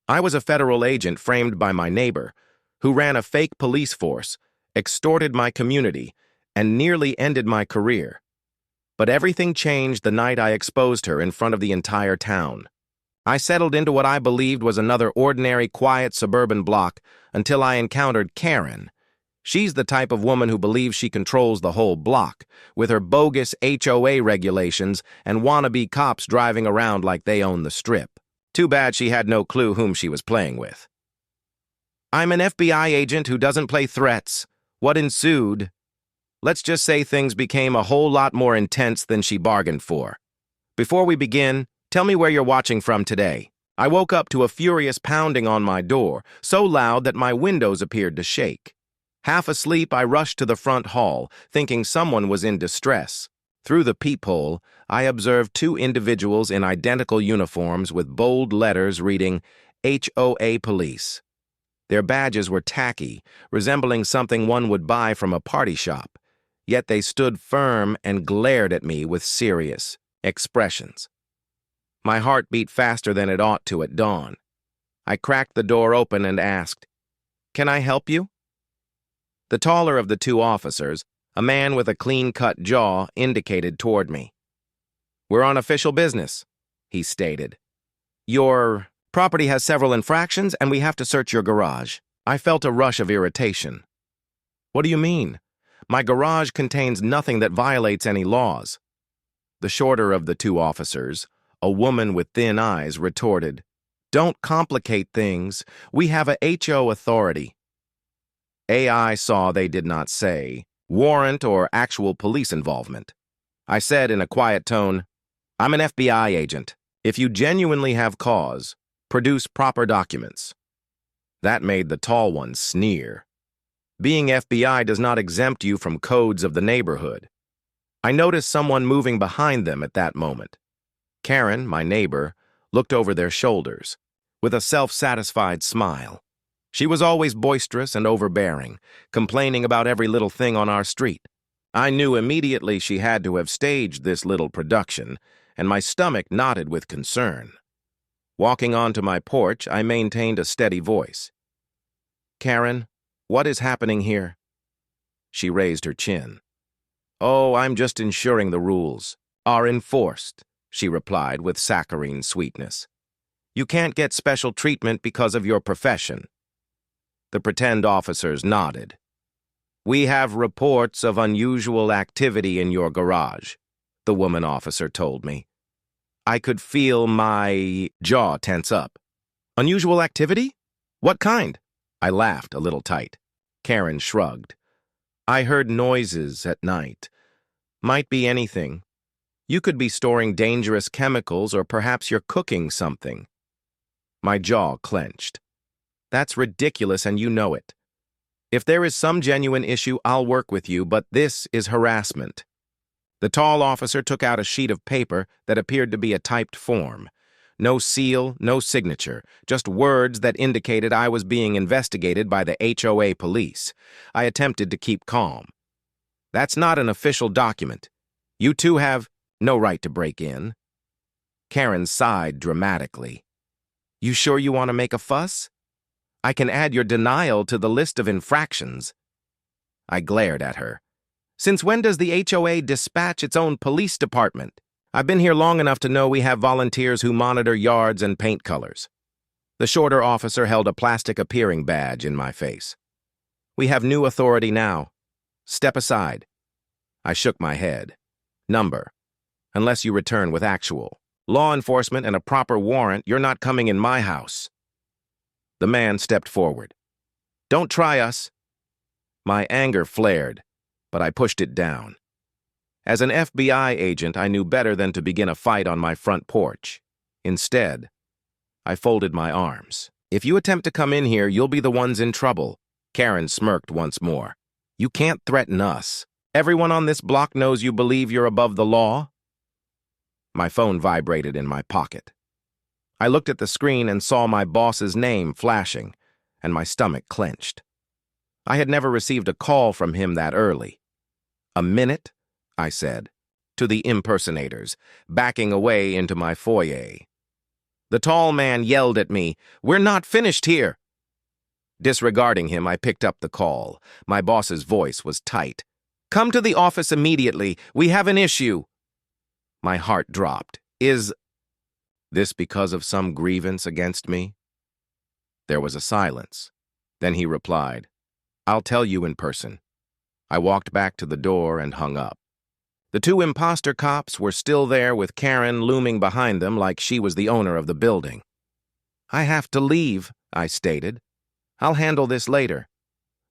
I was a federal agent framed by my neighbor, who ran a fake police force, extorted my community, and nearly ended my career. But everything changed the night I exposed her in front of the entire town. I settled into what I believed was another ordinary, quiet suburban block until I encountered Karen. She's the type of woman who believes she controls the whole block, with her bogus HOA regulations and wannabe cops driving around like they own the strip. Too bad she had no clue whom she was playing with. "I'm an FBI agent who doesn't play threats." What ensued? Let's just say things became a whole lot more intense than she bargained for. Before we begin, tell me where you're watching from today. I woke up to a furious pounding on my door, so loud that my windows appeared to shake. Half asleep, I rushed to the front hall, thinking someone was in distress. Through the peephole, I observed two individuals in identical uniforms with bold letters reading HOA Police. Their badges were tacky, resembling something one would buy from a party shop, yet they stood firm and glared at me with serious expressions. My heart beat faster than it ought to at dawn. I cracked the door open and asked, "Can I help you?" The taller of the two officers, a man with a clean-cut jaw, indicated toward me. "We're on official business," he stated. "Your property has several infractions, and we have to search your garage." I felt a rush of irritation. "What do you mean? My garage contains nothing that violates any laws." The shorter of the two officers, a woman with thin eyes, retorted, "Don't complicate things. We have a HO authority." AI saw they did not say warrant or actual police involvement. I said in a quiet tone, "I'm an FBI agent. If you genuinely have cause, produce proper documents." That made the tall one sneer. Being FBI does not exempt you from codes of the neighborhood. I noticed someone moving behind them at that moment. Karen, my neighbor, looked over their shoulders with a self-satisfied smile. She was always boisterous and overbearing, complaining about every little thing on our street. I knew immediately she had to have staged this little production, and my stomach knotted with concern. Walking onto my porch, I maintained a steady voice. "Karen, what is happening here?" She raised her chin. "Oh, I'm just ensuring the rules are enforced," she replied with saccharine sweetness. "You can't get special treatment because of your profession." The pretend officers nodded. "We have reports of unusual activity in your garage," the woman officer told me. I could feel my jaw tense up. "Unusual activity? What kind?" I laughed a little tight. Karen shrugged. "I heard noises at night. Might be anything. You could be storing dangerous chemicals, or perhaps you're cooking something." My jaw clenched. "That's ridiculous, and you know it. If there is some genuine issue, I'll work with you, but this is harassment." The tall officer took out a sheet of paper that appeared to be a typed form. No seal, no signature, just words that indicated I was being investigated by the HOA police. I attempted to keep calm. "That's not an official document. You two have no right to break in." Karen sighed dramatically. "You sure you want to make a fuss? I can add your denial to the list of infractions." I glared at her. "Since when does the HOA dispatch its own police department? I've been here long enough to know we have volunteers who monitor yards and paint colors." The shorter officer held a plastic appearing badge in my face. "We have new authority now. Step aside." I shook my head. "Number. Unless you return with actual law enforcement and a proper warrant, you're not coming in my house." The man stepped forward. "Don't try us." My anger flared, but I pushed it down. As an FBI agent, I knew better than to begin a fight on my front porch. Instead, I folded my arms. "If you attempt to come in here, you'll be the ones in trouble." Karen smirked once more. "You can't threaten us. Everyone on this block knows you believe you're above the law." My phone vibrated in my pocket. I looked at the screen and saw my boss's name flashing, and my stomach clenched. I had never received a call from him that early. "A minute," I said, to the impersonators, backing away into my foyer. The tall man yelled at me, "We're not finished here." Disregarding him, I picked up the call. My boss's voice was tight. "Come to the office immediately. We have an issue." My heart dropped. Is this because of some grievance against me? There was a silence. Then he replied, "I'll tell you in person." I walked back to the door and hung up. The two imposter cops were still there with Karen looming behind them like she was the owner of the building. "I have to leave," I stated. "I'll handle this later."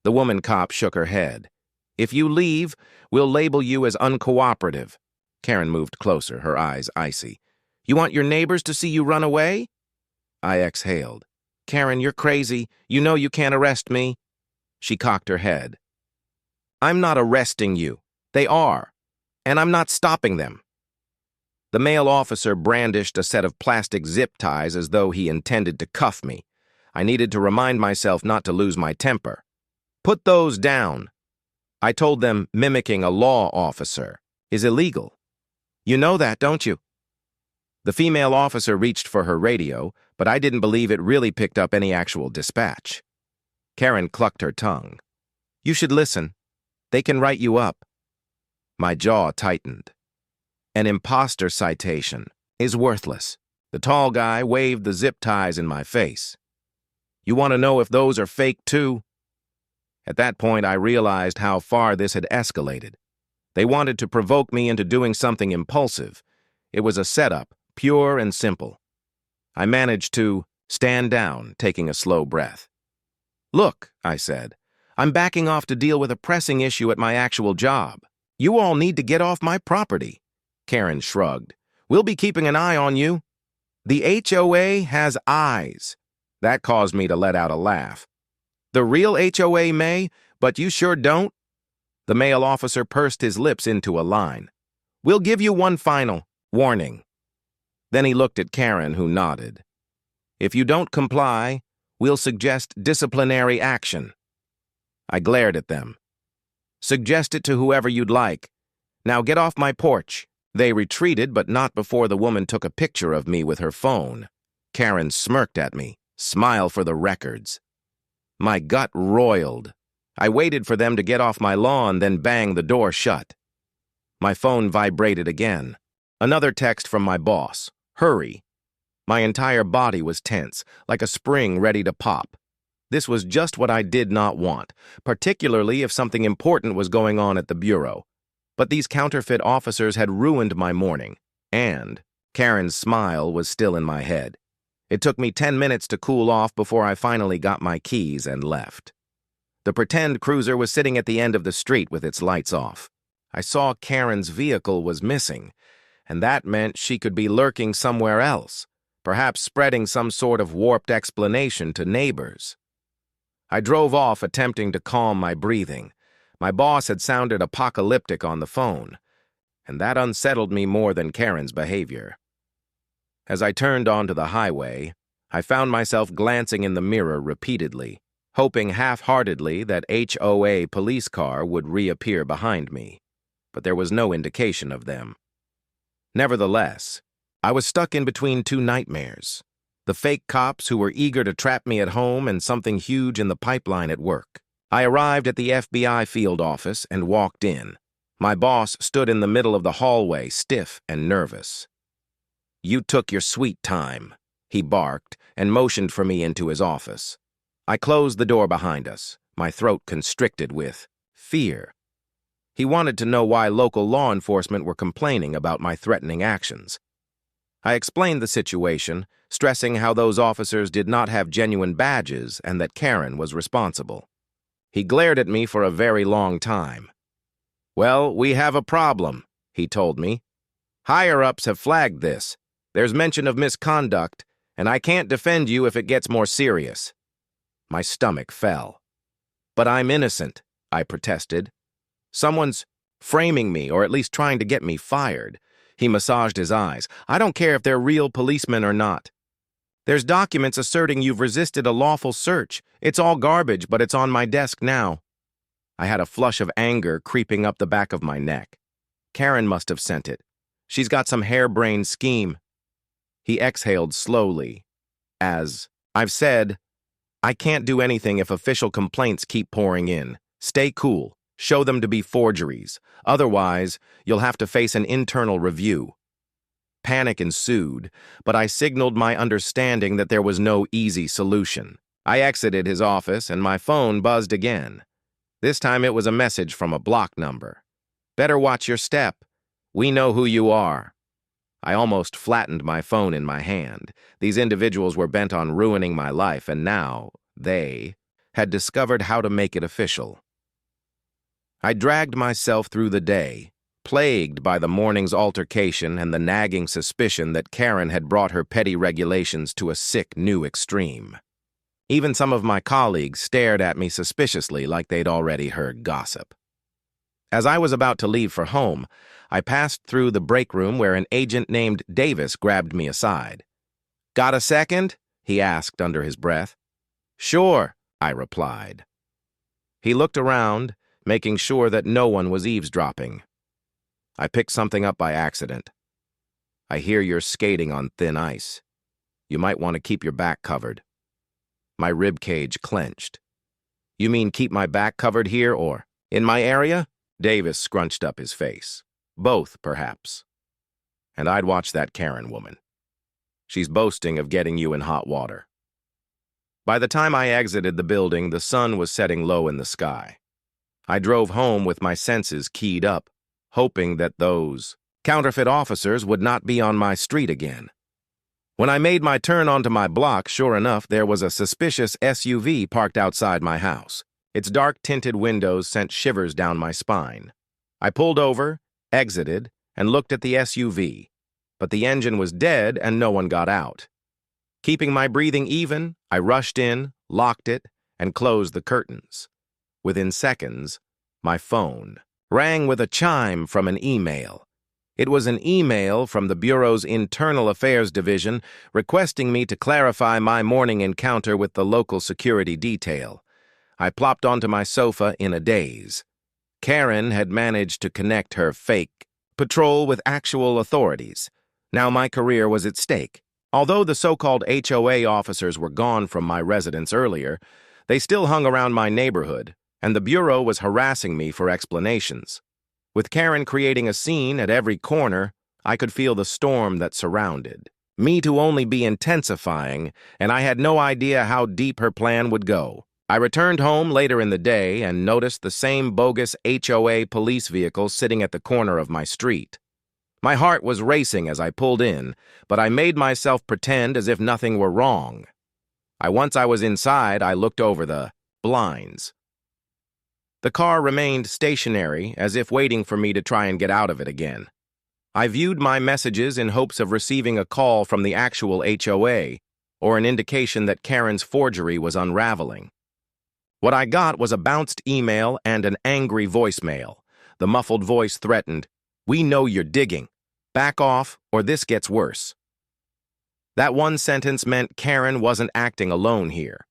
The woman cop shook her head. "If you leave, we'll label you as uncooperative." Karen moved closer, her eyes icy. "You want your neighbors to see you run away?" I exhaled. "Karen, you're crazy. You know you can't arrest me." She cocked her head. "I'm not arresting you. They are. And I'm not stopping them." The male officer brandished a set of plastic zip ties as though he intended to cuff me. I needed to remind myself not to lose my temper. "Put those down." I told them mimicking a law officer is illegal. You know that, don't you? The female officer reached for her radio, but I didn't believe it really picked up any actual dispatch. Karen clucked her tongue. "You should listen. They can write you up." My jaw tightened. An imposter citation is worthless. The tall guy waved the zip ties in my face. "You want to know if those are fake too?" At that point, I realized how far this had escalated. They wanted to provoke me into doing something impulsive. It was a setup, pure and simple. I managed to stand down, taking a slow breath. "Look," I said, "I'm backing off to deal with a pressing issue at my actual job. You all need to get off my property." Karen shrugged. "We'll be keeping an eye on you." "The HOA has eyes." That caused me to let out a laugh. "The real HOA may, but you sure don't." The male officer pursed his lips into a line. "We'll give you one final warning." Then he looked at Karen, who nodded. "If you don't comply, we'll suggest disciplinary action." I glared at them. "Suggest it to whoever you'd like. Now get off my porch." They retreated, but not before the woman took a picture of me with her phone. Karen smirked at me. "Smile for the records." My gut roiled. I waited for them to get off my lawn, then banged the door shut. My phone vibrated again. Another text from my boss. "Hurry." My entire body was tense, like a spring ready to pop. This was just what I did not want, particularly if something important was going on at the bureau. But these counterfeit officers had ruined my morning, and Karen's smile was still in my head. It took me 10 minutes to cool off before I finally got my keys and left. The pretend cruiser was sitting at the end of the street with its lights off. I saw Karen's vehicle was missing, and that meant she could be lurking somewhere else, perhaps spreading some sort of warped explanation to neighbors. I drove off, attempting to calm my breathing. My boss had sounded apocalyptic on the phone, and that unsettled me more than Karen's behavior. As I turned onto the highway, I found myself glancing in the mirror repeatedly, hoping half-heartedly that HOA police car would reappear behind me, but there was no indication of them. Nevertheless, I was stuck in between two nightmares: the fake cops who were eager to trap me at home and something huge in the pipeline at work. I arrived at the FBI field office and walked in. My boss stood in the middle of the hallway, stiff and nervous. "You took your sweet time," he barked and motioned for me into his office. I closed the door behind us, my throat constricted with fear. He wanted to know why local law enforcement were complaining about my threatening actions. I explained the situation, stressing how those officers did not have genuine badges and that Karen was responsible. He glared at me for a very long time. "Well, we have a problem," he told me. "Higher-ups have flagged this. There's mention of misconduct, and I can't defend you if it gets more serious." My stomach fell. "But I'm innocent," I protested. "Someone's framing me, or at least trying to get me fired." He massaged his eyes. "I don't care if they're real policemen or not. There's documents asserting you've resisted a lawful search. It's all garbage, but it's on my desk now." I had a flush of anger creeping up the back of my neck. Karen must have sent it. She's got some harebrained scheme. He exhaled slowly, as, "I've said, I can't do anything if official complaints keep pouring in. Stay cool. Show them to be forgeries. Otherwise, you'll have to face an internal review." Panic ensued, but I signaled my understanding that there was no easy solution. I exited his office and my phone buzzed again. This time it was a message from a block number. "Better watch your step. We know who you are." I almost flattened my phone in my hand. These individuals were bent on ruining my life, and now they had discovered how to make it official. I dragged myself through the day, plagued by the morning's altercation and the nagging suspicion that Karen had brought her petty regulations to a sick new extreme. Even some of my colleagues stared at me suspiciously like they'd already heard gossip. As I was about to leave for home, I passed through the break room where an agent named Davis grabbed me aside. "Got a second?" he asked under his breath. "Sure," I replied. He looked around, making sure that no one was eavesdropping. "I picked something up by accident. I hear you're skating on thin ice. You might want to keep your back covered." My rib cage clenched. "You mean keep my back covered here or in my area?" Davis scrunched up his face. "Both, perhaps. And I'd watch that Karen woman. She's boasting of getting you in hot water." By the time I exited the building, the sun was setting low in the sky. I drove home with my senses keyed up, hoping that those counterfeit officers would not be on my street again. When I made my turn onto my block, sure enough, there was a suspicious SUV parked outside my house. Its dark-tinted windows sent shivers down my spine. I pulled over, exited, and looked at the SUV, but the engine was dead and no one got out. Keeping my breathing even, I rushed in, locked it, and closed the curtains. Within seconds, my phone rang with a chime from an email. It was an email from the Bureau's Internal Affairs Division requesting me to clarify my morning encounter with the local security detail. I plopped onto my sofa in a daze. Karen had managed to connect her fake patrol with actual authorities. Now my career was at stake. Although the so-called HOA officers were gone from my residence earlier, they still hung around my neighborhood, and the Bureau was harassing me for explanations. With Karen creating a scene at every corner, I could feel the storm that surrounded me to only be intensifying, and I had no idea how deep her plan would go. I returned home later in the day and noticed the same bogus HOA police vehicle sitting at the corner of my street. My heart was racing as I pulled in, but I made myself pretend as if nothing were wrong. Once I was inside, I looked over the blinds. The car remained stationary, as if waiting for me to try and get out of it again. I viewed my messages in hopes of receiving a call from the actual HOA, or an indication that Karen's forgery was unraveling. What I got was a bounced email and an angry voicemail. The muffled voice threatened, "We know you're digging. Back off, or this gets worse." That one sentence meant Karen wasn't acting alone here.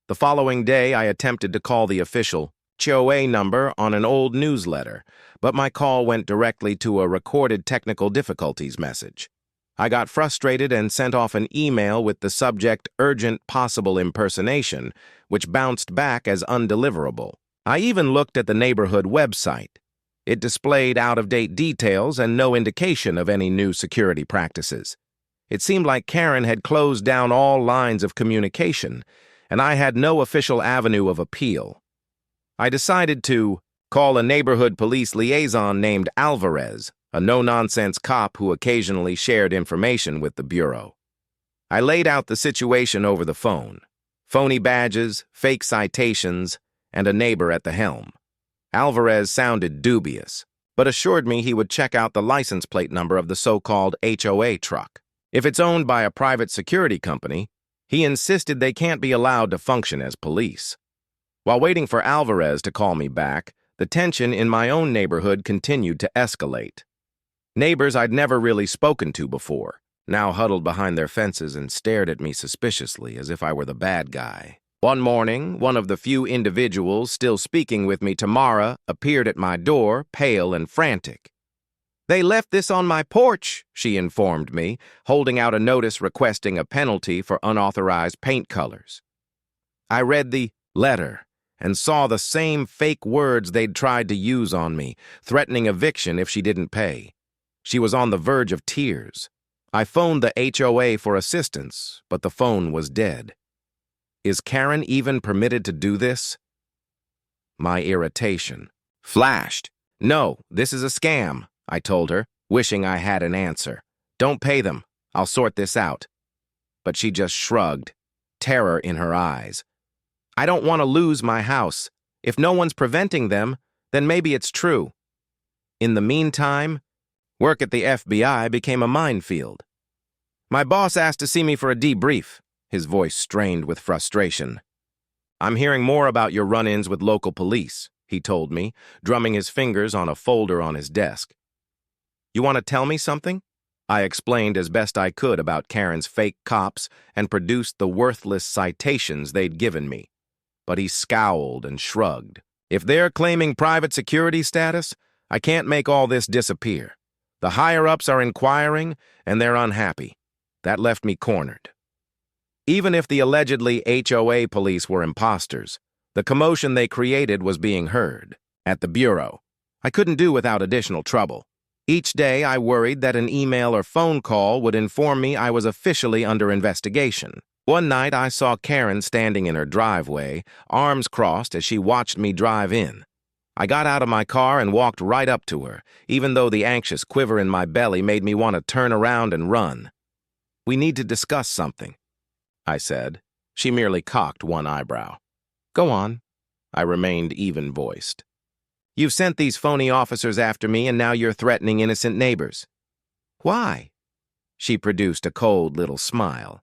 The following day, I attempted to call the official HOA number on an old newsletter, but my call went directly to a recorded technical difficulties message. I got frustrated and sent off an email with the subject "Urgent Possible Impersonation," which bounced back as undeliverable. I even looked at the neighborhood website. It displayed out-of-date details and no indication of any new security practices. It seemed like Karen had closed down all lines of communication, and I had no official avenue of appeal. I decided to call a neighborhood police liaison named Alvarez, a no-nonsense cop who occasionally shared information with the Bureau. I laid out the situation over the phone: phony badges, fake citations, and a neighbor at the helm. Alvarez sounded dubious, but assured me he would check out the license plate number of the so-called HOA truck. If it's owned by a private security company, he insisted they can't be allowed to function as police. While waiting for Alvarez to call me back, the tension in my own neighborhood continued to escalate. Neighbors I'd never really spoken to before now huddled behind their fences and stared at me suspiciously as if I were the bad guy. One morning, one of the few individuals still speaking with me, Tamara, appeared at my door, pale and frantic. "They left this on my porch," she informed me, holding out a notice requesting a penalty for unauthorized paint colors. I read the letter and saw the same fake words they'd tried to use on me, threatening eviction if she didn't pay. She was on the verge of tears. I phoned the HOA for assistance, but the phone was dead. Is Karen even permitted to do this? My irritation flashed. "No, this is a scam," I told her, wishing I had an answer. "Don't pay them. I'll sort this out." But she just shrugged, terror in her eyes. "I don't want to lose my house. If no one's preventing them, then maybe it's true." In the meantime, work at the FBI became a minefield. My boss asked to see me for a debrief, his voice strained with frustration. "I'm hearing more about your run-ins with local police," he told me, drumming his fingers on a folder on his desk. "You want to tell me something?" I explained as best I could about Karen's fake cops and produced the worthless citations they'd given me. But he scowled and shrugged. "If they're claiming private security status, I can't make all this disappear. The higher-ups are inquiring, and they're unhappy. That left me cornered." Even if the allegedly HOA police were imposters, the commotion they created was being heard. At the bureau, I couldn't do without additional trouble. Each day I worried that an email or phone call would inform me I was officially under investigation. One night I saw Karen standing in her driveway, arms crossed as she watched me drive in. I got out of my car and walked right up to her, even though the anxious quiver in my belly made me want to turn around and run. "We need to discuss something," I said. She merely cocked one eyebrow. "Go on." I remained even-voiced. "You've sent these phony officers after me, and now you're threatening innocent neighbors." "Why?" She produced a cold little smile.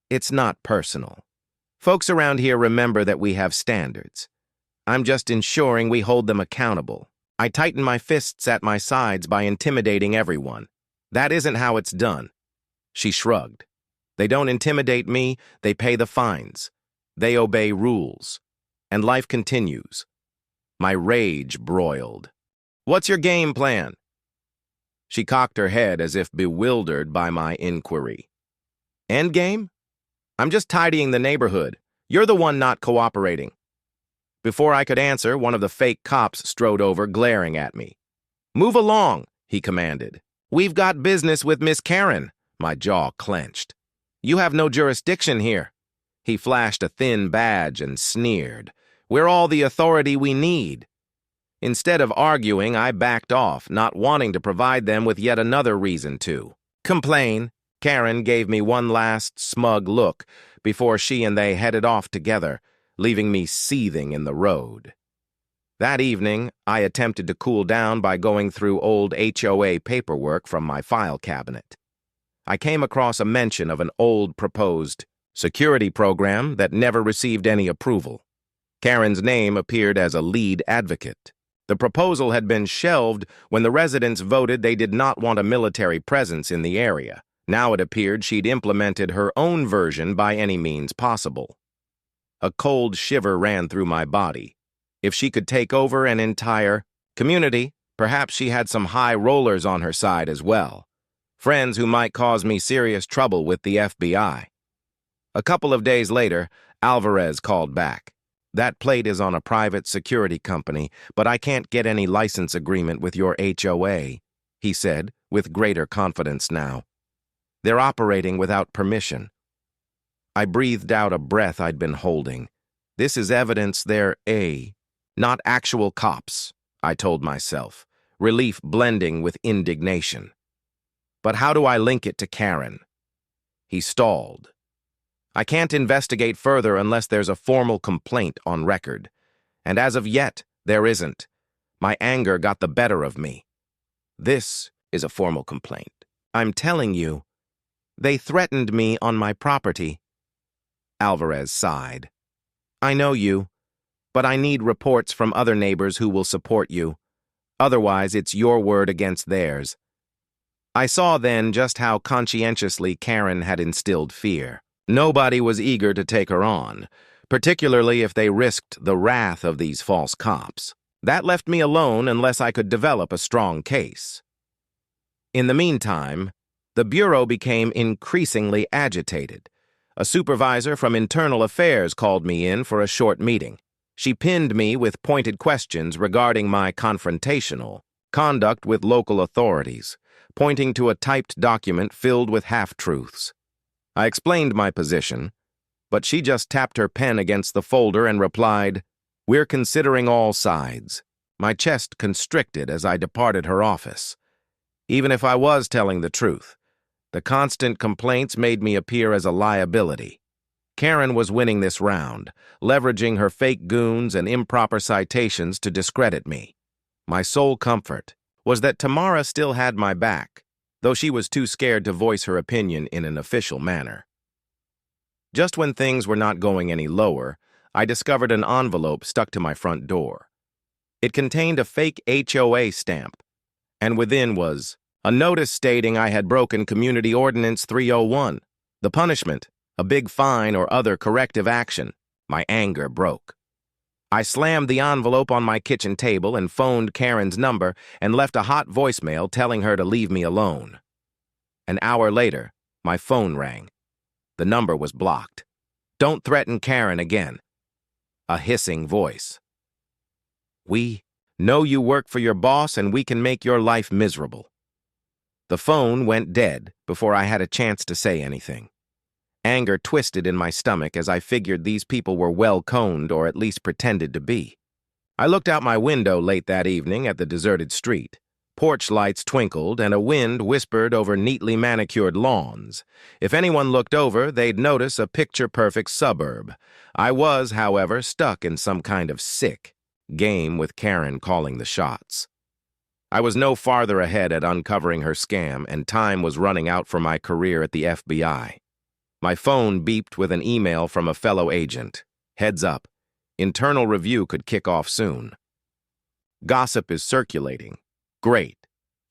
"It's not personal. Folks around here remember that we have standards. I'm just ensuring we hold them accountable. I tighten my fists at my sides by intimidating everyone. That isn't how it's done." She shrugged. "They don't intimidate me, they pay the fines. They obey rules. And life continues." My rage broiled. "What's your game plan?" She cocked her head as if bewildered by my inquiry. "Endgame? I'm just tidying the neighborhood. You're the one not cooperating." Before I could answer, one of the fake cops strode over, glaring at me. "Move along," he commanded. "We've got business with Miss Karen." My jaw clenched. "You have no jurisdiction here." He flashed a thin badge and sneered. "We're all the authority we need." Instead of arguing, I backed off, not wanting to provide them with yet another reason to complain. Karen gave me one last smug look before she and they headed off together, leaving me seething in the road. That evening, I attempted to cool down by going through old HOA paperwork from my file cabinet. I came across a mention of an old proposed security program that never received any approval. Karen's name appeared as a lead advocate. The proposal had been shelved when the residents voted they did not want a military presence in the area. Now it appeared she'd implemented her own version by any means possible. A cold shiver ran through my body. If she could take over an entire community, perhaps she had some high rollers on her side as well. Friends who might cause me serious trouble with the FBI. A couple of days later, Alvarez called back. "That plate is on a private security company, but I can't get any license agreement with your HOA," he said, with greater confidence now. "They're operating without permission." I breathed out a breath I'd been holding. This is evidence they're not actual cops, I told myself, relief blending with indignation. But how do I link it to Karen? He stalled. "I can't investigate further unless there's a formal complaint on record. And as of yet, there isn't. My anger got the better of me. This is a formal complaint. I'm telling you, they threatened me on my property." Alvarez sighed. "I know you, but I need reports from other neighbors who will support you. Otherwise, it's your word against theirs." I saw then just how conscientiously Karen had instilled fear. Nobody was eager to take her on, particularly if they risked the wrath of these false cops. That left me alone unless I could develop a strong case. In the meantime, the Bureau became increasingly agitated. A supervisor from Internal Affairs called me in for a short meeting. She pinned me with pointed questions regarding my confrontational conduct with local authorities, pointing to a typed document filled with half-truths. I explained my position, but she just tapped her pen against the folder and replied, "We're considering all sides." My chest constricted as I departed her office. Even if I was telling the truth, the constant complaints made me appear as a liability. Karen was winning this round, leveraging her fake goons and improper citations to discredit me. My sole comfort was that Tamara still had my back, though she was too scared to voice her opinion in an official manner. Just when things were not going any lower, I discovered an envelope stuck to my front door. It contained a fake HOA stamp, and within was a notice stating I had broken Community Ordinance 301. The punishment, a big fine or other corrective action. My anger broke. I slammed the envelope on my kitchen table and phoned Karen's number and left a hot voicemail telling her to leave me alone. An hour later, my phone rang. The number was blocked. "Don't threaten Karen again." A hissing voice. "We know you work for your boss and we can make your life miserable." The phone went dead before I had a chance to say anything. Anger twisted in my stomach as I figured these people were well-coned or at least pretended to be. I looked out my window late that evening at the deserted street. Porch lights twinkled and a wind whispered over neatly manicured lawns. If anyone looked over, they'd notice a picture-perfect suburb. I was, however, stuck in some kind of sick game with Karen calling the shots. I was no farther ahead at uncovering her scam, and time was running out for my career at the FBI. My phone beeped with an email from a fellow agent. "Heads up, internal review could kick off soon." Gossip is circulating. Great.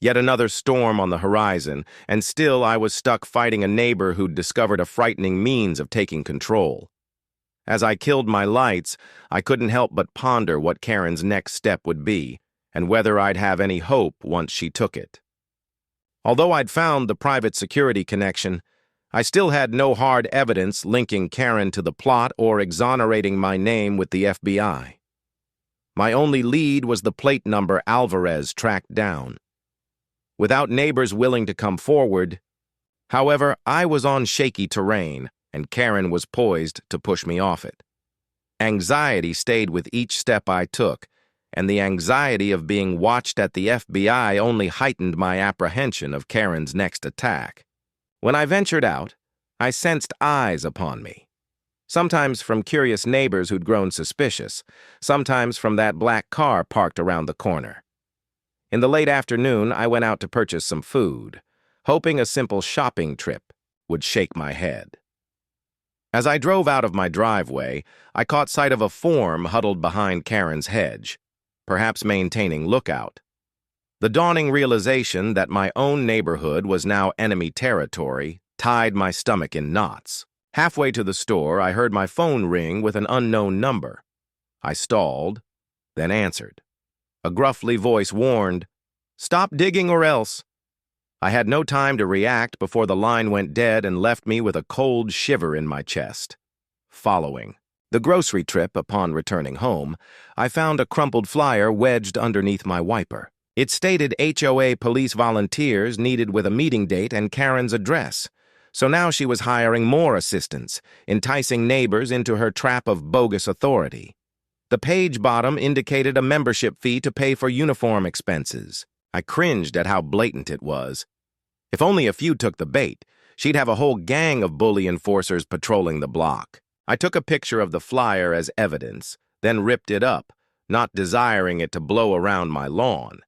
Yet another storm on the horizon, and still I was stuck fighting a neighbor who'd discovered a frightening means of taking control. As I killed my lights, I couldn't help but ponder what Karen's next step would be, and whether I'd have any hope once she took it. Although I'd found the private security connection, I still had no hard evidence linking Karen to the plot or exonerating my name with the FBI. My only lead was the plate number Alvarez tracked down. Without neighbors willing to come forward, however, I was on shaky terrain, and Karen was poised to push me off it. Anxiety stayed with each step I took, and the anxiety of being watched at the FBI only heightened my apprehension of Karen's next attack. When I ventured out, I sensed eyes upon me. Sometimes from curious neighbors who'd grown suspicious, sometimes from that black car parked around the corner. In the late afternoon, I went out to purchase some food, hoping a simple shopping trip would shake my head. As I drove out of my driveway, I caught sight of a form huddled behind Karen's hedge, perhaps maintaining lookout. The dawning realization that my own neighborhood was now enemy territory tied my stomach in knots. Halfway to the store, I heard my phone ring with an unknown number. I stalled, then answered. A gruffly voice warned, "Stop digging or else." I had no time to react before the line went dead and left me with a cold shiver in my chest. Following the grocery trip upon returning home, I found a crumpled flyer wedged underneath my wiper. It stated HOA police volunteers needed with a meeting date and Karen's address. So now she was hiring more assistants, enticing neighbors into her trap of bogus authority. The page bottom indicated a membership fee to pay for uniform expenses. I cringed at how blatant it was. If only a few took the bait, she'd have a whole gang of bully enforcers patrolling the block. I took a picture of the flyer as evidence, then ripped it up, not desiring it to blow around my lawn.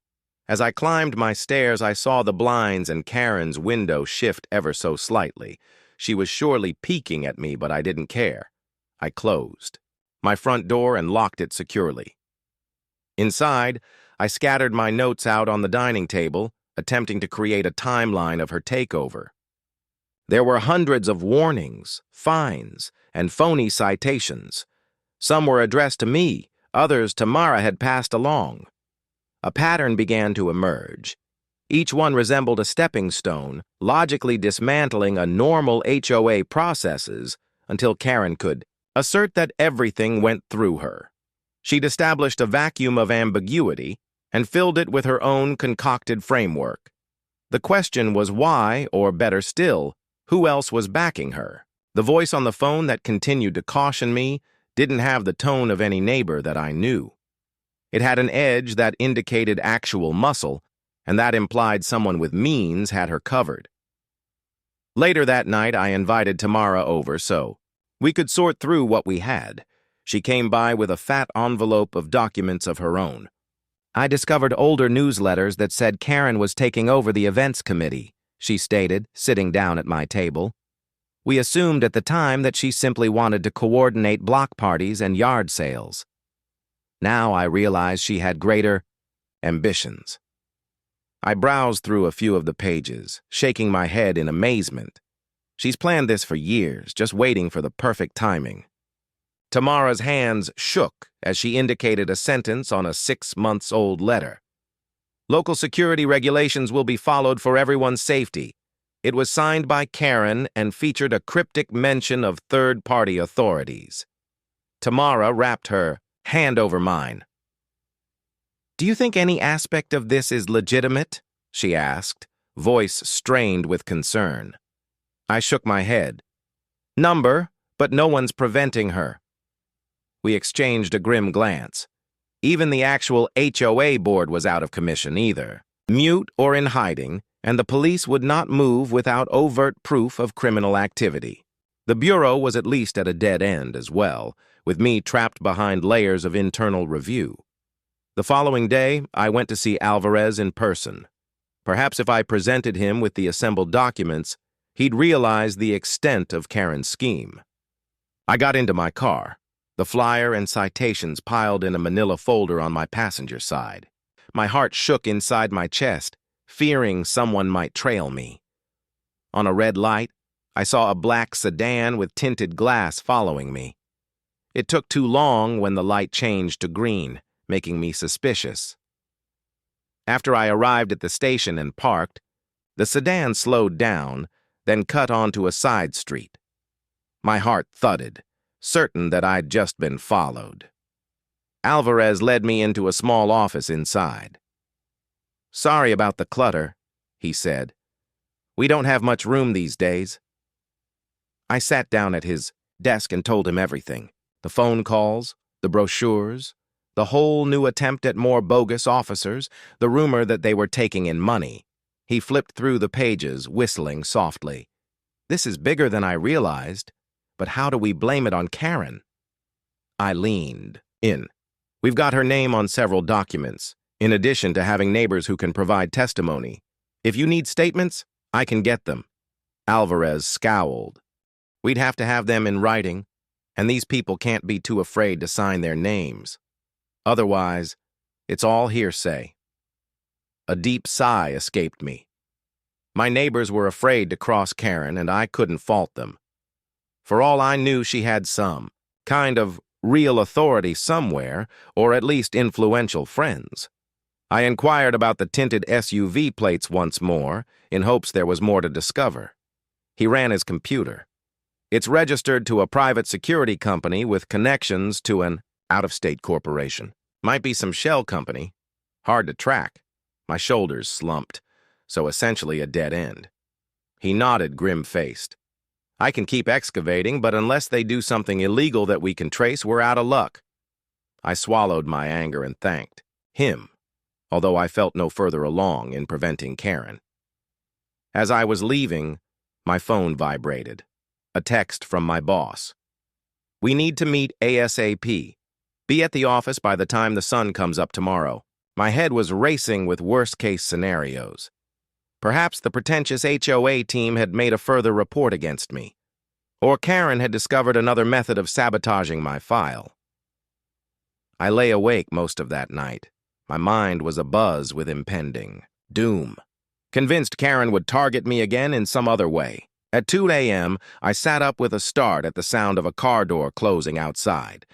As I climbed my stairs, I saw the blinds and Karen's window shift ever so slightly. She was surely peeking at me, but I didn't care. I closed my front door and locked it securely. Inside, I scattered my notes out on the dining table, attempting to create a timeline of her takeover. There were hundreds of warnings, fines, and phony citations. Some were addressed to me, others Tamara had passed along. A pattern began to emerge. Each one resembled a stepping stone, logically dismantling a normal HOA processes until Karen could assert that everything went through her. She'd established a vacuum of ambiguity and filled it with her own concocted framework. The question was why, or better still, who else was backing her? The voice on the phone that continued to caution me didn't have the tone of any neighbor that I knew. It had an edge that indicated actual muscle, and that implied someone with means had her covered. Later that night, I invited Tamara over so we could sort through what we had. She came by with a fat envelope of documents of her own. I discovered older newsletters that said Karen was taking over the events committee, she stated, sitting down at my table. We assumed at the time that she simply wanted to coordinate block parties and yard sales. Now I realized she had greater ambitions. I browsed through a few of the pages, shaking my head in amazement. She's planned this for years, just waiting for the perfect timing. Tamara's hands shook as she indicated a sentence on a 6-month-old letter. Local security regulations will be followed for everyone's safety. It was signed by Karen and featured a cryptic mention of third-party authorities. Tamara wrapped her hand over mine. "Do you think any aspect of this is legitimate?" she asked, voice strained with concern. I shook my head. "Number, but no one's preventing her." We exchanged a grim glance. Even the actual HOA board was out of commission either, mute or in hiding, and the police would not move without overt proof of criminal activity. The Bureau was at least at a dead end as well, with me trapped behind layers of internal review. The following day, I went to see Alvarez in person. Perhaps if I presented him with the assembled documents, he'd realize the extent of Karen's scheme. I got into my car, the flyer and citations piled in a manila folder on my passenger side. My heart shook inside my chest, fearing someone might trail me. On a red light, I saw a black sedan with tinted glass following me. It took too long when the light changed to green, making me suspicious. After I arrived at the station and parked, the sedan slowed down, then cut onto a side street. My heart thudded, certain that I'd just been followed. Alvarez led me into a small office inside. "Sorry about the clutter," he said. "We don't have much room these days." I sat down at his desk and told him everything. The phone calls, the brochures, the whole new attempt at more bogus officers, the rumor that they were taking in money. He flipped through the pages, whistling softly. "This is bigger than I realized, but how do we blame it on Karen?" I leaned in. "We've got her name on several documents, in addition to having neighbors who can provide testimony. If you need statements, I can get them." Alvarez scowled. "We'd have to have them in writing, and these people can't be too afraid to sign their names. Otherwise, it's all hearsay." A deep sigh escaped me. My neighbors were afraid to cross Karen, and I couldn't fault them. For all I knew, she had some kind of real authority somewhere, or at least influential friends. I inquired about the tinted SUV plates once more, in hopes there was more to discover. He ran his computer. "It's registered to a private security company with connections to an out-of-state corporation. Might be some shell company. Hard to track." My shoulders slumped, so essentially a dead end. He nodded, grim-faced. "I can keep excavating, but unless they do something illegal that we can trace, we're out of luck." I swallowed my anger and thanked him, although I felt no further along in preventing Karen. As I was leaving, my phone vibrated. A text from my boss. "We need to meet ASAP. Be at the office by the time the sun comes up tomorrow." My head was racing with worst-case scenarios. Perhaps the pretentious HOA team had made a further report against me. Or Karen had discovered another method of sabotaging my file. I lay awake most of that night. My mind was abuzz with impending doom. Convinced Karen would target me again in some other way. At 2 a.m., I sat up with a start at the sound of a car door closing outside.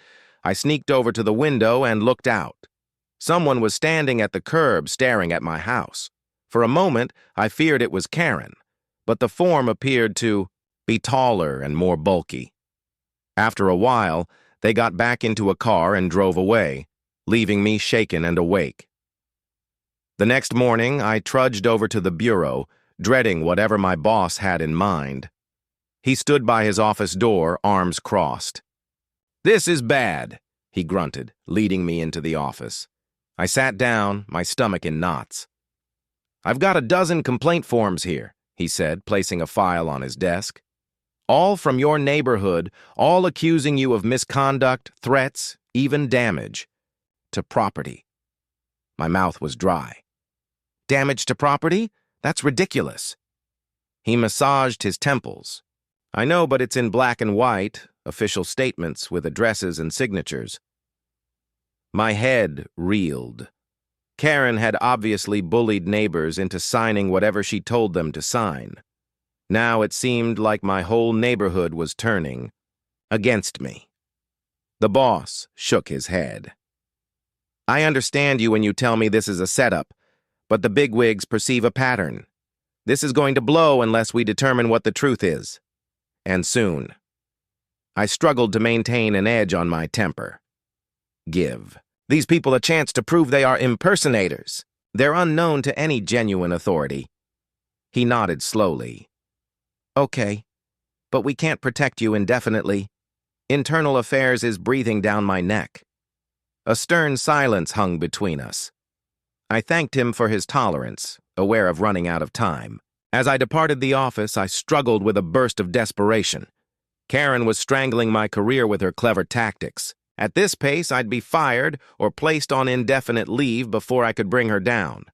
I sneaked over to the window and looked out. Someone was standing at the curb staring at my house. For a moment, I feared it was Karen, but the form appeared to be taller and more bulky. After a while, they got back into a car and drove away, leaving me shaken and awake. The next morning, I trudged over to the bureau, dreading whatever my boss had in mind. He stood by his office door, arms crossed. "This is bad," he grunted, leading me into the office. I sat down, my stomach in knots. "I've got a dozen complaint forms here," he said, placing a file on his desk. "All from your neighborhood, all accusing you of misconduct, threats, even damage to property." My mouth was dry. "Damage to property? That's ridiculous." He massaged his temples. "I know, but it's in black and white, official statements with addresses and signatures." My head reeled. Karen had obviously bullied neighbors into signing whatever she told them to sign. Now it seemed like my whole neighborhood was turning against me. The boss shook his head. "I understand you when you tell me this is a setup, but the bigwigs perceive a pattern. This is going to blow unless we determine what the truth is. And soon." I struggled to maintain an edge on my temper. "Give these people a chance to prove they are impersonators. They're unknown to any genuine authority." He nodded slowly. "Okay, but we can't protect you indefinitely. Internal affairs is breathing down my neck." A stern silence hung between us. I thanked him for his tolerance, aware of running out of time. As I departed the office, I struggled with a burst of desperation. Karen was strangling my career with her clever tactics. At this pace, I'd be fired or placed on indefinite leave before I could bring her down.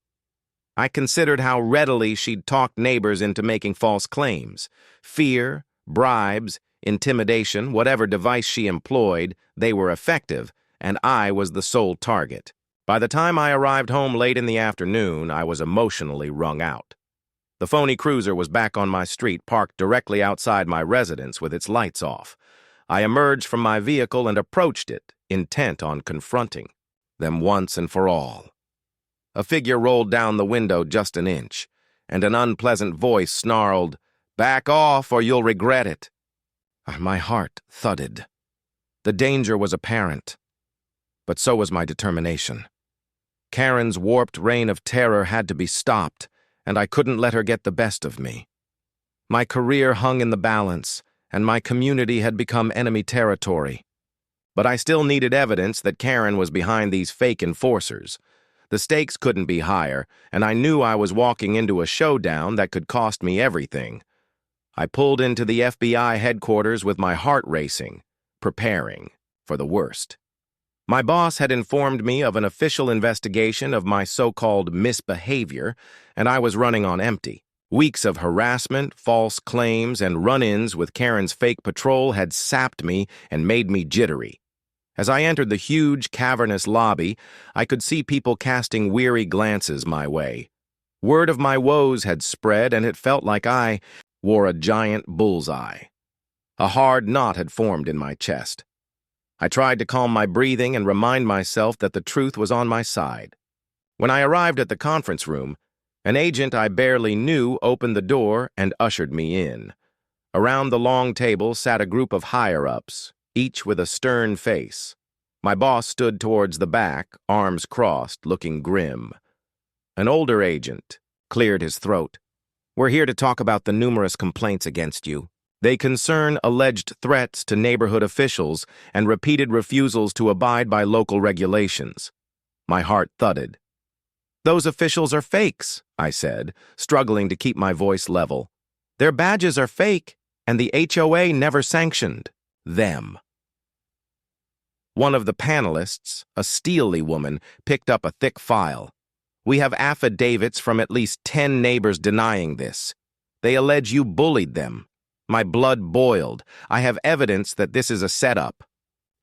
I considered how readily she'd talked neighbors into making false claims. Fear, bribes, intimidation, whatever device she employed, they were effective, and I was the sole target. By the time I arrived home late in the afternoon, I was emotionally wrung out. The phony cruiser was back on my street, parked directly outside my residence with its lights off. I emerged from my vehicle and approached it, intent on confronting them once and for all. A figure rolled down the window just an inch, and an unpleasant voice snarled, "Back off or you'll regret it." My heart thudded. The danger was apparent, but so was my determination. Karen's warped reign of terror had to be stopped, and I couldn't let her get the best of me. My career hung in the balance, and my community had become enemy territory. But I still needed evidence that Karen was behind these fake enforcers. The stakes couldn't be higher, and I knew I was walking into a showdown that could cost me everything. I pulled into the FBI headquarters with my heart racing, preparing for the worst. My boss had informed me of an official investigation of my so-called misbehavior, and I was running on empty. Weeks of harassment, false claims, and run-ins with Karen's fake patrol had sapped me and made me jittery. As I entered the huge, cavernous lobby, I could see people casting weary glances my way. Word of my woes had spread, and it felt like I wore a giant bullseye. A hard knot had formed in my chest. I tried to calm my breathing and remind myself that the truth was on my side. When I arrived at the conference room, an agent I barely knew opened the door and ushered me in. Around the long table sat a group of higher-ups, each with a stern face. My boss stood towards the back, arms crossed, looking grim. An older agent cleared his throat. "We're here to talk about the numerous complaints against you. They concern alleged threats to neighborhood officials and repeated refusals to abide by local regulations." My heart thudded. "Those officials are fakes," I said, struggling to keep my voice level. "Their badges are fake, and the HOA never sanctioned them." One of the panelists, a steely woman, picked up a thick file. "We have affidavits from at least 10 neighbors denying this. They allege you bullied them." My blood boiled. "I have evidence that this is a setup.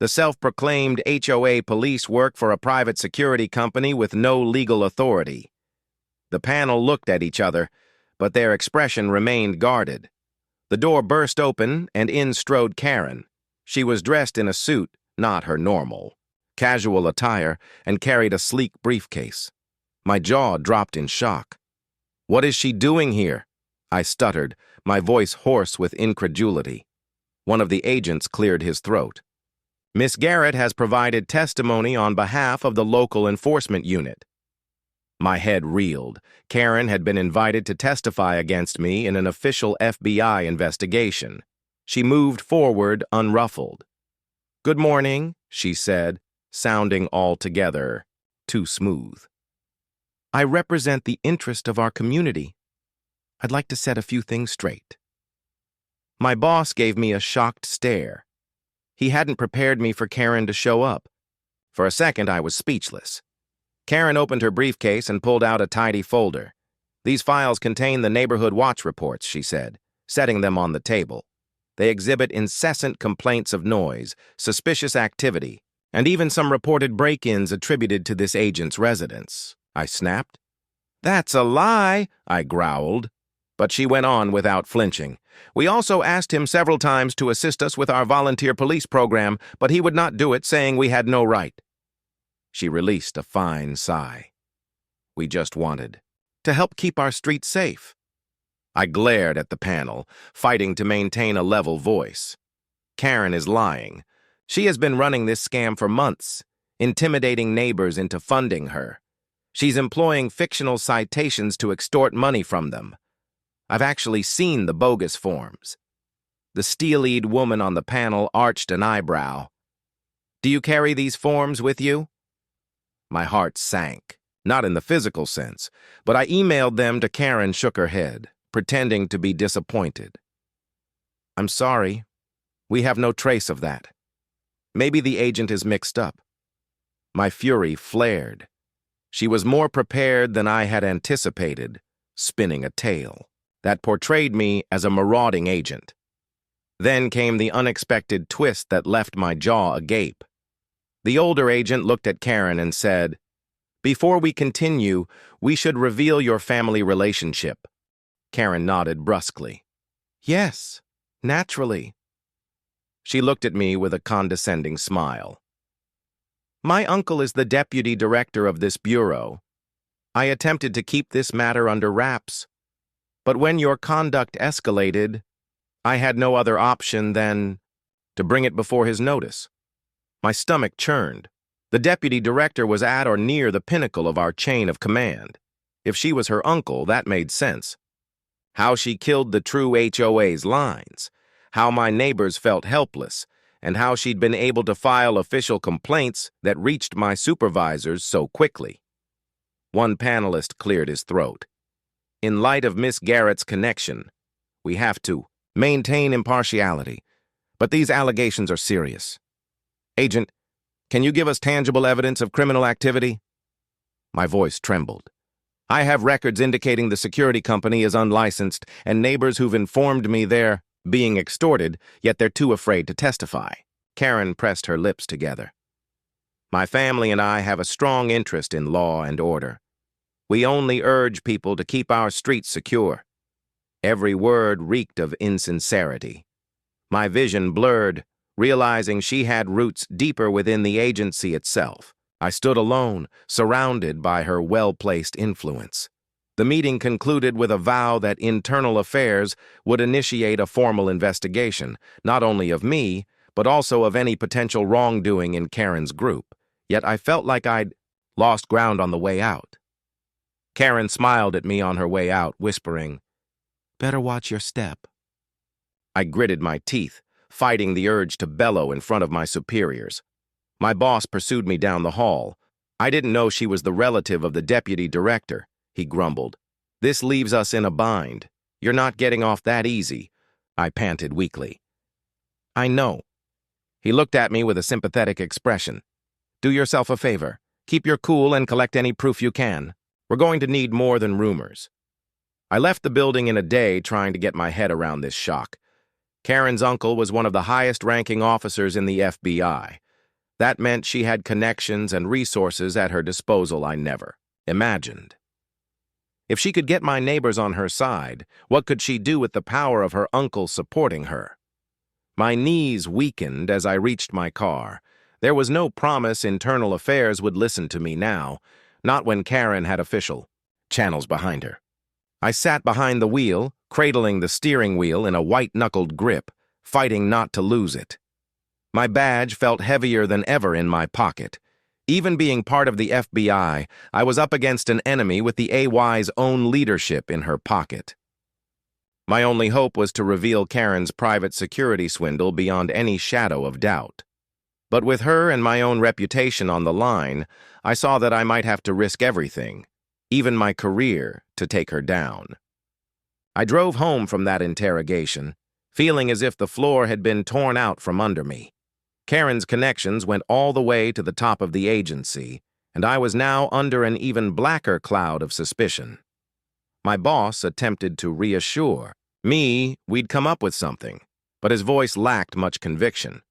The self-proclaimed HOA police work for a private security company with no legal authority." The panel looked at each other, but their expression remained guarded. The door burst open, and in strode Karen. She was dressed in a suit, not her normal, casual attire, and carried a sleek briefcase. My jaw dropped in shock. What is she doing here? I stuttered, my voice hoarse with incredulity. One of the agents cleared his throat. Miss Garrett has provided testimony on behalf of the local enforcement unit. My head reeled. Karen had been invited to testify against me in an official FBI investigation. She moved forward unruffled. "Good morning," she said, sounding altogether too smooth. "I represent the interest of our community. I'd like to set a few things straight." My boss gave me a shocked stare. He hadn't prepared me for Karen to show up. For a second, I was speechless. Karen opened her briefcase and pulled out a tidy folder. "These files contain the neighborhood watch reports," she said, setting them on the table. "They exhibit incessant complaints of noise, suspicious activity, and even some reported break-ins attributed to this agent's residence." I snapped. "That's a lie," I growled. But she went on without flinching. "We also asked him several times to assist us with our volunteer police program, but he would not do it, saying we had no right." She released a fine sigh. "We just wanted to help keep our streets safe." I glared at the panel, fighting to maintain a level voice. Karen is lying. She has been running this scam for months, intimidating neighbors into funding her. She's employing fictional citations to extort money from them. I've actually seen the bogus forms. The steel-eyed woman on the panel arched an eyebrow. "Do you carry these forms with you?" My heart sank, not in the physical sense, but I emailed them to Karen. Shook her head, pretending to be disappointed. "I'm sorry. We have no trace of that. Maybe the agent is mixed up." My fury flared. She was more prepared than I had anticipated, spinning a tale that portrayed me as a marauding agent. Then came the unexpected twist that left my jaw agape. The older agent looked at Karen and said, "Before we continue, we should reveal your family relationship." Karen nodded brusquely. "Yes, naturally." She looked at me with a condescending smile. "My uncle is the deputy director of this bureau. I attempted to keep this matter under wraps, but when your conduct escalated, I had no other option than to bring it before his notice." My stomach churned. The deputy director was at or near the pinnacle of our chain of command. If she was her uncle, that made sense. How she killed the true HOA's lines, how my neighbors felt helpless, and how she'd been able to file official complaints that reached my supervisors so quickly. One panelist cleared his throat. "In light of Miss Garrett's connection, we have to maintain impartiality, but these allegations are serious. Agent, can you give us tangible evidence of criminal activity?" My voice trembled. "I have records indicating the security company is unlicensed and neighbors who've informed me they're being extorted, yet they're too afraid to testify." Karen pressed her lips together. "My family and I have a strong interest in law and order. We only urge people to keep our streets secure." Every word reeked of insincerity. My vision blurred, realizing she had roots deeper within the agency itself. I stood alone, surrounded by her well-placed influence. The meeting concluded with a vow that internal affairs would initiate a formal investigation, not only of me, but also of any potential wrongdoing in Karen's group. Yet I felt like I'd lost ground on the way out. Karen smiled at me on her way out, whispering, "Better watch your step." I gritted my teeth, fighting the urge to bellow in front of my superiors. My boss pursued me down the hall. "I didn't know she was the relative of the deputy director," he grumbled. "This leaves us in a bind. You're not getting off that easy," I panted weakly. "I know." He looked at me with a sympathetic expression. "Do yourself a favor. Keep your cool and collect any proof you can. We're going to need more than rumors." I left the building in a day trying to get my head around this shock. Karen's uncle was one of the highest-ranking officers in the FBI. That meant she had connections and resources at her disposal I never imagined. If she could get my neighbors on her side, what could she do with the power of her uncle supporting her? My knees weakened as I reached my car. There was no promise internal affairs would listen to me now, not when Karen had official channels behind her. I sat behind the wheel, cradling the steering wheel in a white-knuckled grip, fighting not to lose it. My badge felt heavier than ever in my pocket. Even being part of the FBI, I was up against an enemy with the AY's own leadership in her pocket. My only hope was to reveal Karen's private security swindle beyond any shadow of doubt. But with her and my own reputation on the line, I saw that I might have to risk everything, even my career, to take her down. I drove home from that interrogation, feeling as if the floor had been torn out from under me. Karen's connections went all the way to the top of the agency, and I was now under an even blacker cloud of suspicion. My boss attempted to reassure me we'd come up with something, but his voice lacked much conviction.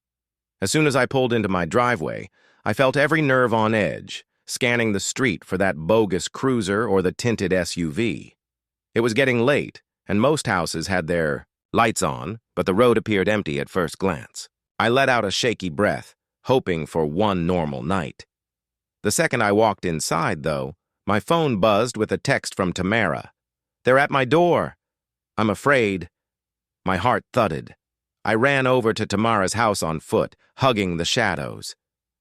As soon as I pulled into my driveway, I felt every nerve on edge, scanning the street for that bogus cruiser or the tinted SUV. It was getting late, and most houses had their lights on, but the road appeared empty at first glance. I let out a shaky breath, hoping for one normal night. The second I walked inside, though, my phone buzzed with a text from Tamara. "They're at my door." I'm afraid. My heart thudded. I ran over to Tamara's house on foot, hugging the shadows.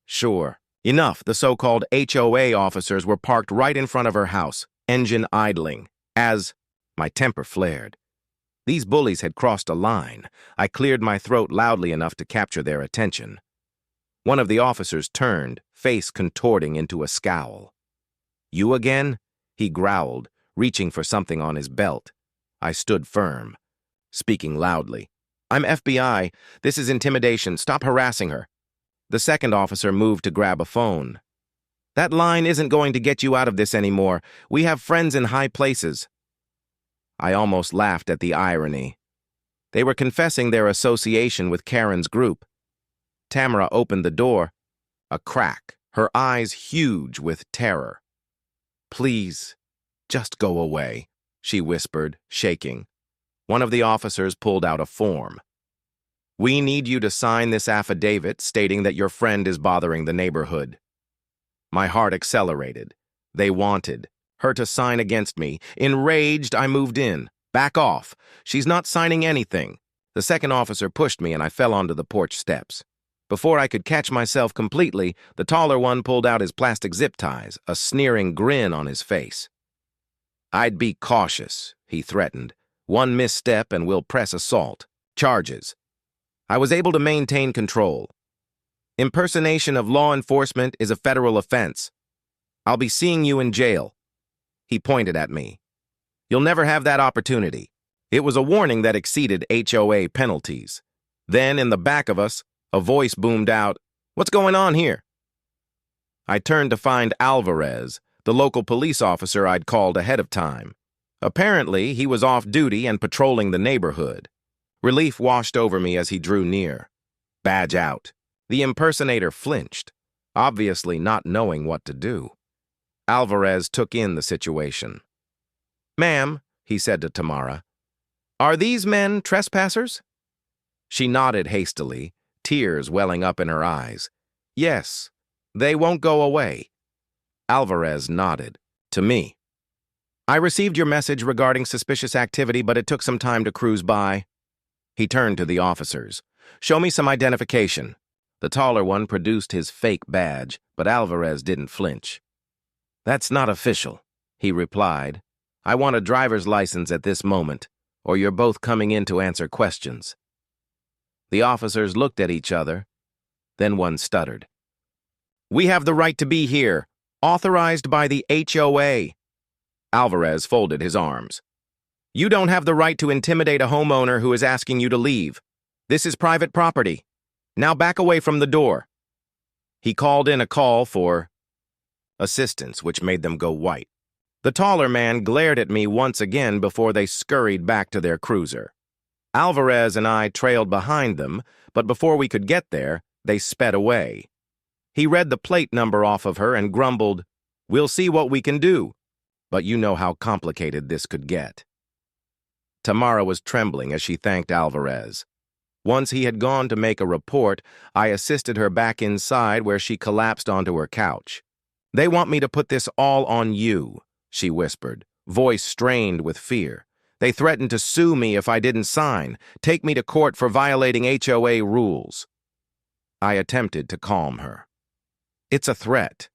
Sure, enough, the so-called HOA officers were parked right in front of her house, engine idling, as my temper flared. These bullies had crossed a line. I cleared my throat loudly enough to capture their attention. One of the officers turned, face contorting into a scowl. "You again?" he growled, reaching for something on his belt. I stood firm, speaking loudly. "I'm FBI. This is intimidation. Stop harassing her." The second officer moved to grab a phone. "That line isn't going to get you out of this anymore. We have friends in high places." I almost laughed at the irony. They were confessing their association with Karen's group. Tamara opened the door, a crack, her eyes huge with terror. "Please, just go away," she whispered, shaking. One of the officers pulled out a form. "We need you to sign this affidavit stating that your friend is bothering the neighborhood." My heart accelerated. They wanted her to sign against me. Enraged, I moved in. "Back off. She's not signing anything." The second officer pushed me and I fell onto the porch steps. Before I could catch myself completely, the taller one pulled out his plastic zip ties, a sneering grin on his face. "I'd be cautious," he threatened. "One misstep and we'll press assault charges." I was able to maintain control. "Impersonation of law enforcement is a federal offense. I'll be seeing you in jail." He pointed at me. "You'll never have that opportunity." It was a warning that exceeded HOA penalties. Then, in the back of us, a voice boomed out, "What's going on here?" I turned to find Alvarez, the local police officer I'd called ahead of time. Apparently, he was off duty and patrolling the neighborhood. Relief washed over me as he drew near. "Badge out." The impersonator flinched, obviously not knowing what to do. Alvarez took in the situation. "Ma'am," he said to Tamara, "are these men trespassers?" She nodded hastily, tears welling up in her eyes. "Yes, they won't go away." Alvarez nodded. To me. "I received your message regarding suspicious activity, but it took some time to cruise by." He turned to the officers. "Show me some identification." The taller one produced his fake badge, but Alvarez didn't flinch. "That's not official," he replied. "I want a driver's license at this moment, or you're both coming in to answer questions." The officers looked at each other. Then one stuttered. "We have the right to be here, authorized by the HOA." Alvarez folded his arms. "You don't have the right to intimidate a homeowner who is asking you to leave. This is private property. Now back away from the door." He called in a call for assistance, which made them go white. The taller man glared at me once again before they scurried back to their cruiser. Alvarez and I trailed behind them, but before we could get there, they sped away. He read the plate number off of her and grumbled, "We'll see what we can do." But you know how complicated this could get. Tamara was trembling as she thanked Alvarez. Once he had gone to make a report, I assisted her back inside where she collapsed onto her couch. "They want me to put this all on you," she whispered, voice strained with fear. They threatened to sue me if I didn't sign, take me to court for violating HOA rules. I attempted to calm her. It's a threat.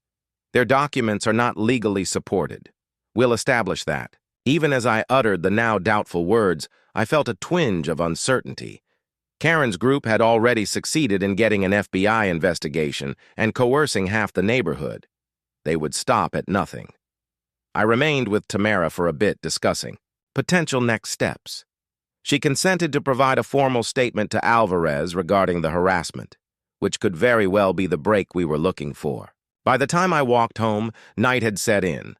Their documents are not legally supported. We'll establish that. Even as I uttered the now doubtful words, I felt a twinge of uncertainty. Karen's group had already succeeded in getting an FBI investigation and coercing half the neighborhood. They would stop at nothing. I remained with Tamara for a bit, discussing potential next steps. She consented to provide a formal statement to Alvarez regarding the harassment, which could very well be the break we were looking for. By the time I walked home, night had set in.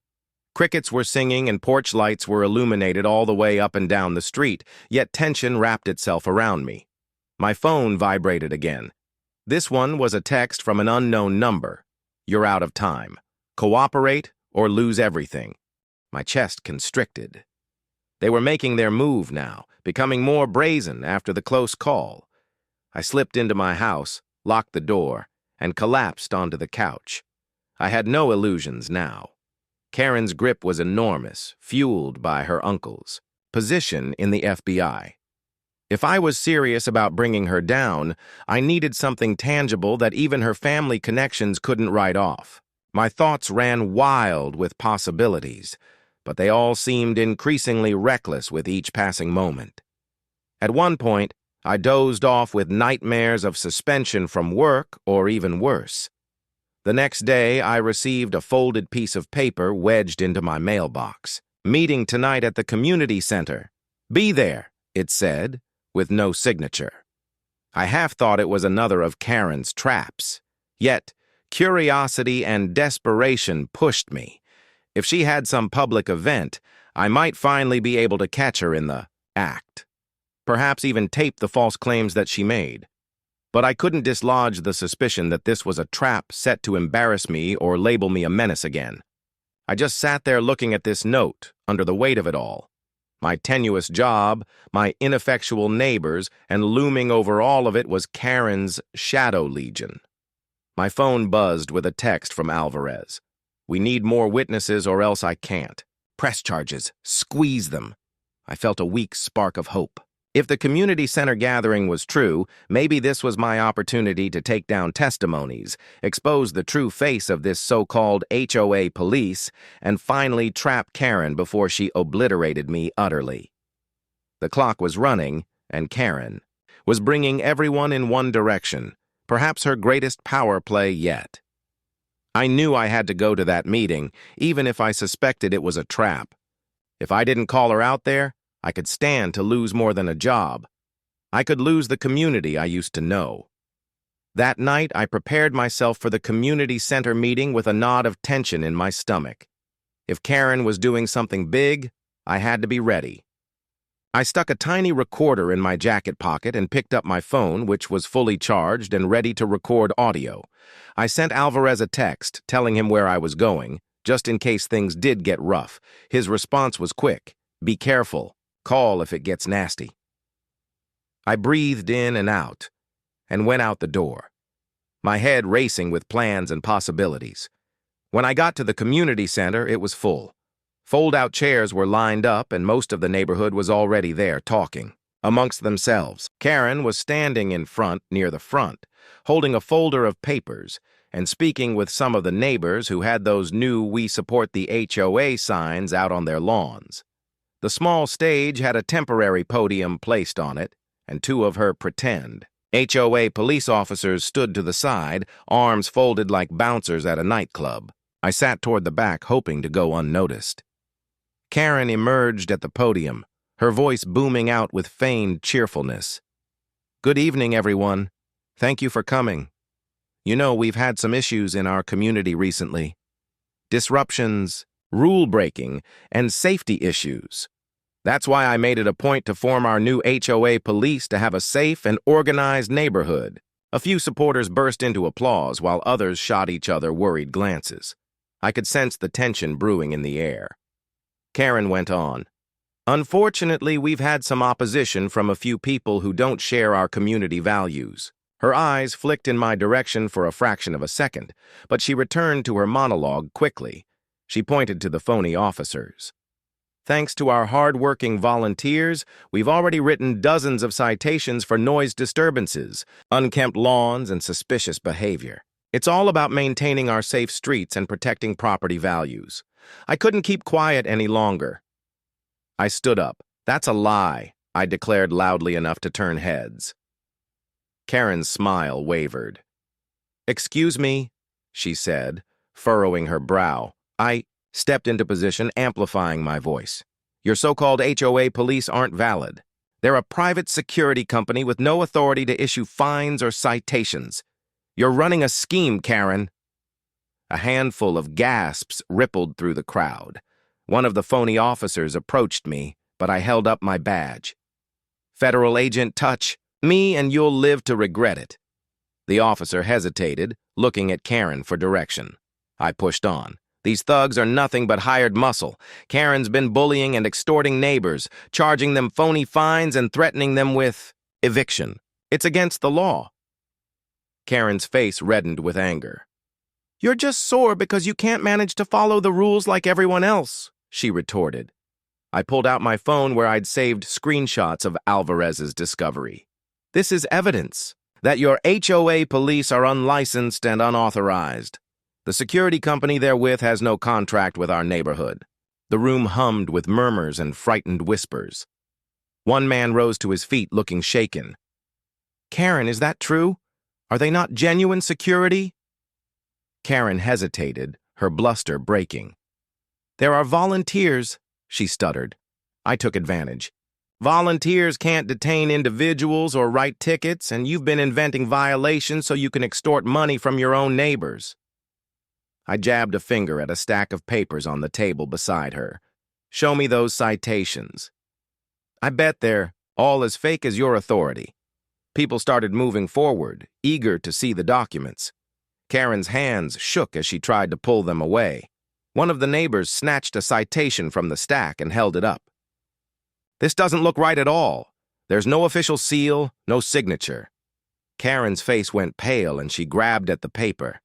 Crickets were singing and porch lights were illuminated all the way up and down the street, yet tension wrapped itself around me. My phone vibrated again. This one was a text from an unknown number. You're out of time. Cooperate or lose everything. My chest constricted. They were making their move now, becoming more brazen after the close call. I slipped into my house, locked the door, and collapsed onto the couch. I had no illusions now. Karen's grip was enormous, fueled by her uncle's position in the FBI. If I was serious about bringing her down, I needed something tangible that even her family connections couldn't write off. My thoughts ran wild with possibilities, but they all seemed increasingly reckless with each passing moment. At one point, I dozed off with nightmares of suspension from work or even worse. The next day, I received a folded piece of paper wedged into my mailbox. Meeting tonight at the community center. Be there, it said, with no signature. I half thought it was another of Karen's traps. Yet, curiosity and desperation pushed me. If she had some public event, I might finally be able to catch her in the act. Perhaps even tape the false claims that she made. But I couldn't dislodge the suspicion that this was a trap set to embarrass me or label me a menace again. I just sat there looking at this note, under the weight of it all. My tenuous job, my ineffectual neighbors, and looming over all of it was Karen's shadow legion. My phone buzzed with a text from Alvarez. We need more witnesses or else I can't. Press charges. Squeeze them. I felt a weak spark of hope. If the community center gathering was true, maybe this was my opportunity to take down testimonies, expose the true face of this so-called HOA police, and finally trap Karen before she obliterated me utterly. The clock was running, and Karen was bringing everyone in one direction, perhaps her greatest power play yet. I knew I had to go to that meeting, even if I suspected it was a trap. If I didn't call her out there, I could stand to lose more than a job. I could lose the community I used to know. That night, I prepared myself for the community center meeting with a knot of tension in my stomach. If Karen was doing something big, I had to be ready. I stuck a tiny recorder in my jacket pocket and picked up my phone, which was fully charged and ready to record audio. I sent Alvarez a text telling him where I was going, just in case things did get rough. His response was quick. Be careful. Call if it gets nasty. I breathed in and out, and went out the door, my head racing with plans and possibilities. When I got to the community center, it was full. Fold-out chairs were lined up, and most of the neighborhood was already there talking, amongst themselves. Karen was standing in front, near the front, holding a folder of papers, and speaking with some of the neighbors who had those new "We Support the HOA" signs out on their lawns. The small stage had a temporary podium placed on it, and two of her pretend HOA police officers stood to the side, arms folded like bouncers at a nightclub. I sat toward the back, hoping to go unnoticed. Karen emerged at the podium, her voice booming out with feigned cheerfulness. Good evening, everyone. Thank you for coming. You know, we've had some issues in our community recently. Disruptions, rule-breaking, and safety issues. That's why I made it a point to form our new HOA police to have a safe and organized neighborhood. A few supporters burst into applause while others shot each other worried glances. I could sense the tension brewing in the air. Karen went on. Unfortunately, we've had some opposition from a few people who don't share our community values. Her eyes flicked in my direction for a fraction of a second, but she returned to her monologue quickly. She pointed to the phony officers. Thanks to our hard-working volunteers, we've already written dozens of citations for noise disturbances, unkempt lawns, and suspicious behavior. It's all about maintaining our safe streets and protecting property values. I couldn't keep quiet any longer. I stood up. That's a lie, I declared loudly enough to turn heads. Karen's smile wavered. "Excuse me," she said, furrowing her brow. I stepped into position, amplifying my voice. "Your so-called HOA police aren't valid. They're a private security company with no authority to issue fines or citations. You're running a scheme, Karen." A handful of gasps rippled through the crowd. One of the phony officers approached me, but I held up my badge. "Federal agent, touch me and you'll live to regret it." The officer hesitated, looking at Karen for direction. I pushed on. "These thugs are nothing but hired muscle. Karen's been bullying and extorting neighbors, charging them phony fines and threatening them with eviction. It's against the law." Karen's face reddened with anger. "You're just sore because you can't manage to follow the rules like everyone else," she retorted. I pulled out my phone where I'd saved screenshots of Alvarez's discovery. "This is evidence that your HOA police are unlicensed and unauthorized. The security company they're with has no contract with our neighborhood." The room hummed with murmurs and frightened whispers. One man rose to his feet, looking shaken. "Karen, is that true? Are they not genuine security?" Karen hesitated, her bluster breaking. "There are volunteers," she stuttered. I took advantage. "Volunteers can't detain individuals or write tickets, and you've been inventing violations so you can extort money from your own neighbors." I jabbed a finger at a stack of papers on the table beside her. "Show me those citations." "I bet they're all as fake as your authority." People started moving forward, eager to see the documents. Karen's hands shook as she tried to pull them away. One of the neighbors snatched a citation from the stack and held it up. "This doesn't look right at all. There's no official seal, no signature." Karen's face went pale and she grabbed at the paper.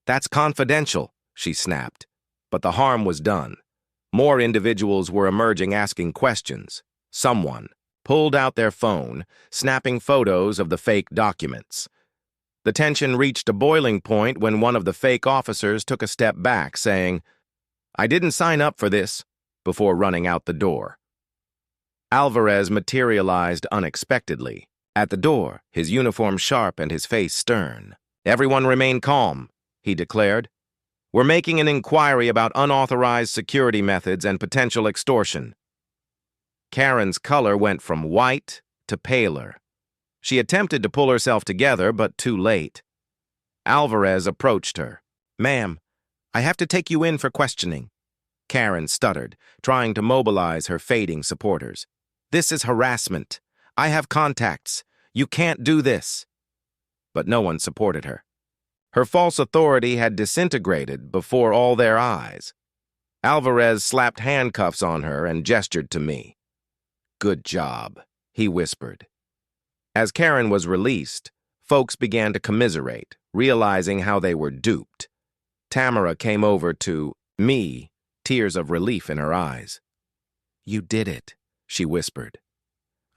"That's confidential," she snapped. But the harm was done. More individuals were emerging, asking questions. Someone pulled out their phone, snapping photos of the fake documents. The tension reached a boiling point when one of the fake officers took a step back, saying, "I didn't sign up for this," before running out the door. Alvarez materialized unexpectedly. At the door, his uniform sharp and his face stern. "Everyone remain calm," he declared. "We're making an inquiry about unauthorized security methods and potential extortion." Karen's color went from white to paler. She attempted to pull herself together, but too late. Alvarez approached her. "Ma'am, I have to take you in for questioning." Karen stuttered, trying to mobilize her fading supporters. "This is harassment. I have contacts. You can't do this." But no one supported her. Her false authority had disintegrated before all their eyes. Alvarez slapped handcuffs on her and gestured to me. "Good job," he whispered. As Karen was released, folks began to commiserate, realizing how they were duped. Tamara came over to me, tears of relief in her eyes. "You did it," she whispered.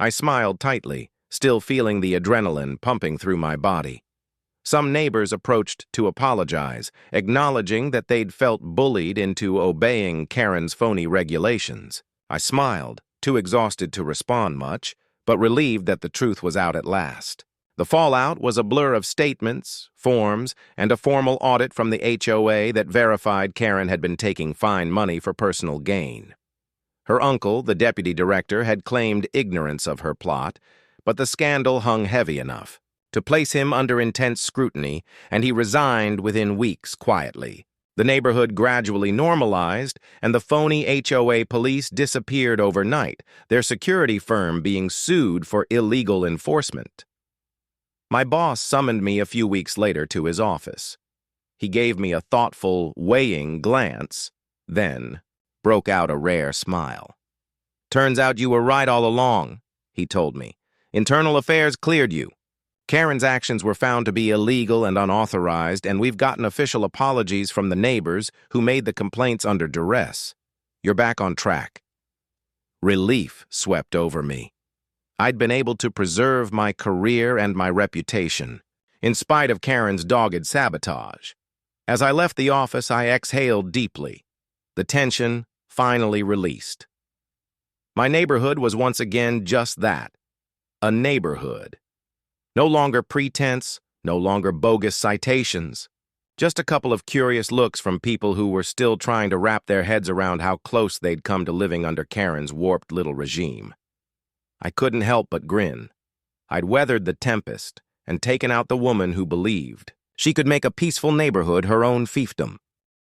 I smiled tightly, still feeling the adrenaline pumping through my body. Some neighbors approached to apologize, acknowledging that they'd felt bullied into obeying Karen's phony regulations. I smiled, too exhausted to respond much, but relieved that the truth was out at last. The fallout was a blur of statements, forms, and a formal audit from the HOA that verified Karen had been taking fine money for personal gain. Her uncle, the deputy director, had claimed ignorance of her plot, but the scandal hung heavy enough to place him under intense scrutiny, and he resigned within weeks quietly. The neighborhood gradually normalized, and the phony HOA police disappeared overnight, their security firm being sued for illegal enforcement. My boss summoned me a few weeks later to his office. He gave me a thoughtful, weighing glance, then broke out a rare smile. "Turns out you were right all along," he told me. "Internal affairs cleared you. Karen's actions were found to be illegal and unauthorized, and we've gotten official apologies from the neighbors who made the complaints under duress. You're back on track." Relief swept over me. I'd been able to preserve my career and my reputation, in spite of Karen's dogged sabotage. As I left the office, I exhaled deeply. The tension finally released. My neighborhood was once again just that, a neighborhood. No longer pretense, no longer bogus citations, just a couple of curious looks from people who were still trying to wrap their heads around how close they'd come to living under Karen's warped little regime. I couldn't help but grin. I'd weathered the tempest and taken out the woman who believed she could make a peaceful neighborhood her own fiefdom.